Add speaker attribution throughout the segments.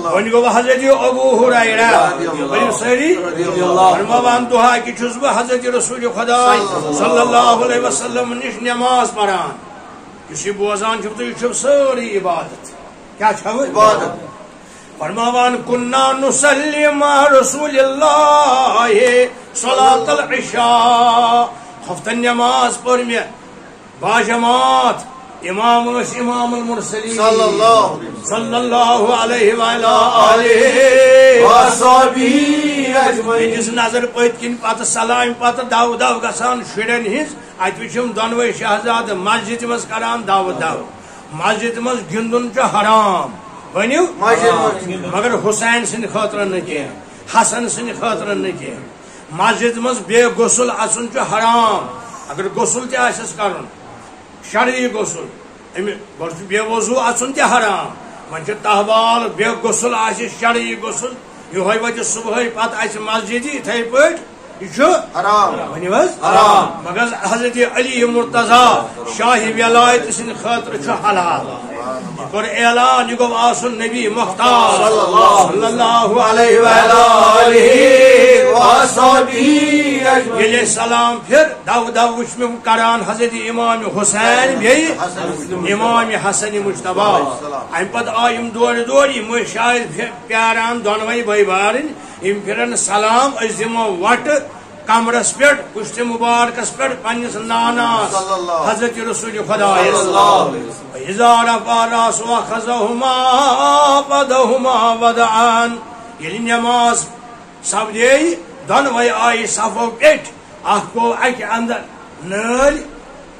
Speaker 1: one go حضرت ابو ہریرہ ورنو ساری فرماوان دعا کہ چھس بہ حضرت رسول خدا صلی اللہ علیہ وسلم نش نماز پران اس بوزان چھو تو یہ ساری عبادت کیا چھو عبادت فرماوان کننا نصلی مع رسول اللہ صلاة العشاء ہفتن نماز پر میں باجماعت امام المرسلین صلی اللہ علیہ وآلہ وصحبہ اجمعین نظر پت کن پتہ سلام پتہ دو گسان شرین ہز ات وچھم دونوے شہزاد مسجد مز کران دعوت مسجد مز گندن چھ حرام ونیو مگر حسین سن خاطر نہ کی حسن سن خاطر نہ کی مسجد مز بے غسل اچن چھ حرام اگر غسل تہ آسس کرن شرعی غسل بے وضو اچن تہ حرام ون چھ تحوال بے غسل آس شرعی غسل یہ وتہ صبح پتہ آس مسجد اتھے پٹ یہ حرام ونیو حرام مگر حضرت علی مرتضی شاہ ولایت سن خاطر چھ حلال اور اعلان گو آسن نبی مختار صلی اللہ علیہ وآلہ وصحبہ یلی سلام پھر دو وچ میں کران حضرت امام حسین بھی امام حسن مجتبی ام پت آیم دور یم شاید پیاران دونوئی بھائی بارن یم پھرن سلام اس دمو وٹ کمرس پہ کشت مبارکس پہ پنس ناناس حضرت رسول خدا اذا رفع راس واخذهما بدهما ودعان یلی نماز سپدے دونوے آئی صفو پیٹ اخ گو اکہ اندر نل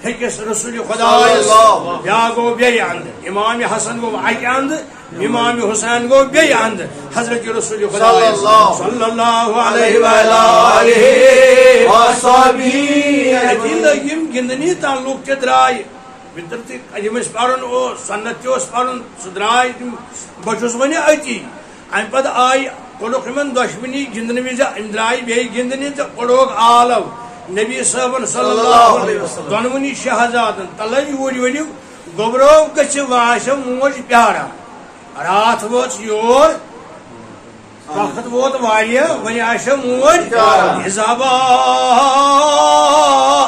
Speaker 1: ہکس رسول خدا بیا گو بی اندر امام حسن گو اکہ اندر امام حسین گو بی اندر حضرت رسول خدا صلی اللہ علیہ وآلہ وصحبہ لگیم گندنی تان لوگ تے درائے بدرتی یمس پرن او سنت تس پرن سہ درائے بچس ون اتی ام پتہ آئی کوڑک من دشمنی گندن وز ام درائے بی گندنی تو کوڑک آلو نبی صاحب صلی اللہ علیہ وسلم دونونی شہزادن تلے یور ونیو گوبرو گچ واش موج پیارا رات ووت یور وقت ووت واریہ ون آش موج اذهبا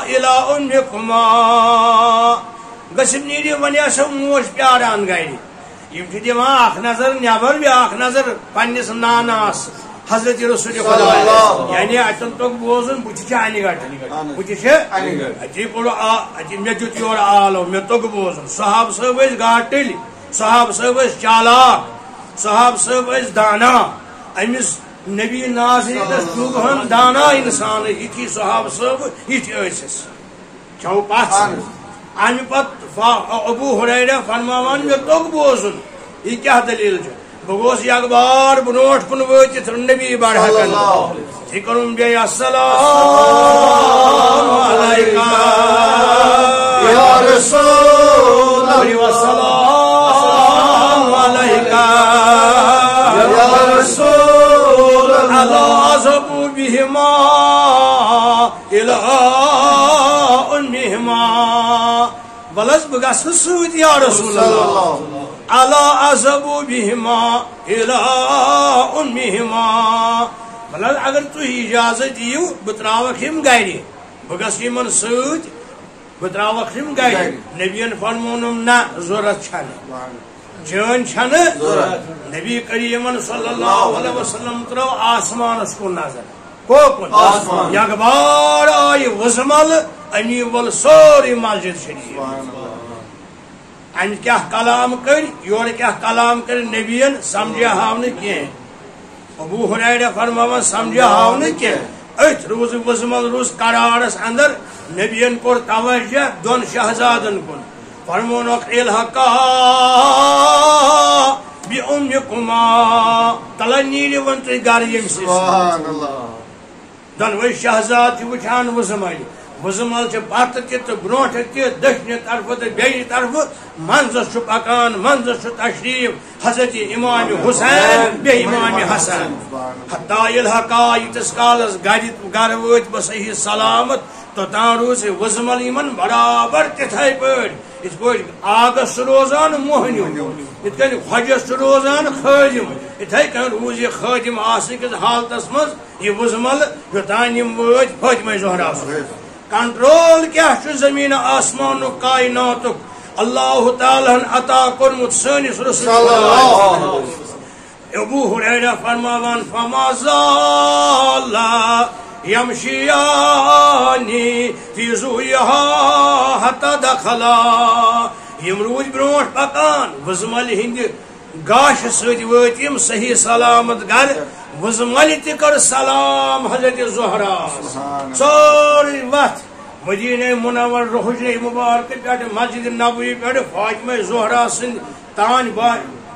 Speaker 1: الى امكما گسم نیری ون آش موج پیاران گئی یم چھ دِوان اخ نظر نیبر بیاکھ نظر پنس ناناس حضرت رسول خدا یعنی اتن تو بوزن بچ علی گٹ بچ اتی پڑو اتی مے جت یور آلو مے تو بوزن صحاب صاحب اس گاٹل صحاب صاحب اس چالاک صحاب صاحب اس دانا امس نبی ناظرینس دوگہن دانا انسان یہ صحاب صاحب یہ اسس چھو پاس ام پت ابو ہریرہ فرماوان مے تو بوزن یہ کیا دلیل چھ بگوس یک بار بنوٹ کن وچت نبی بڑھ کن ذکرم بی السلام علیکہ یا رسول اللہ والسلام علیکہ یا رسول اللہ عذبو بہما الى امہما بلس بگس سود یا رسول اللہ الا عذبو بہما الى امہما بلد اگر تو اجازت دیو بتراوک ہم گائری بگس یمن سود بتراوک ہم گائری نبیین فرمونم نا ضرورت چھن جان چھن نبی کریم صلی اللہ علیہ وسلم ترو آسمان اس کو نظر کوکن یک بار آئی وزمل امی ول سوری مسجد شریف ان کیا کلام کر یور کیا کلام کر نبیین سمجھا ہاون کی ابو ہریرہ فرماوان سمجھا ہاون کی ات روز وزمل روز قرارس اندر نبیین کور توجہ دون شہزادن کن فرمونک الحقا بی امکما تلا نیری ون تو گر یم سبحان اللہ دونوے شہزاد وچھان وزمل وزمل چھ پت تہ برونٹ تہ دشنہ طرف تو بیہ طرف منزس چھ پکان منزس چھ تشریف حضرت امام حسین بی امام حسن حتی الحقا یتس کالس گر وت بصحیح سلامت تو تان روز وزمل یمن برابر تتھے پٹ اس پہ آگس روزان موہنیو ات کن خجس روزان خادم اتھے کن روز یہ خادم آسن کس حالتس مز یہ وزمل یوتان یم وٲتۍ فاطمہ زہرا کنٹرول کیا زمین آسمان کائنات اللہ تعالیٰ عطا کورمت سٲنِس رسول ابو ہریرہ فرماوان فما زال یمشیانی فی ضویہا حتی دخلا یم روز برونٹ پکان وزمل ہند گاش سۭتۍ وٲتۍ یم صحیح سلامت گر وزمل تہِ کر سلام حضرت زہرا سورُے وتھ مدینہ منور حجرہ مبارک پہ مسجد نبوی پہ فاطمہ زہرا سند تان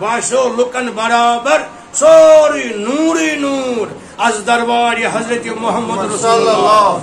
Speaker 1: باسو لکن برابر سوری نوری نور از دربار حضرت محمد رسول اللہ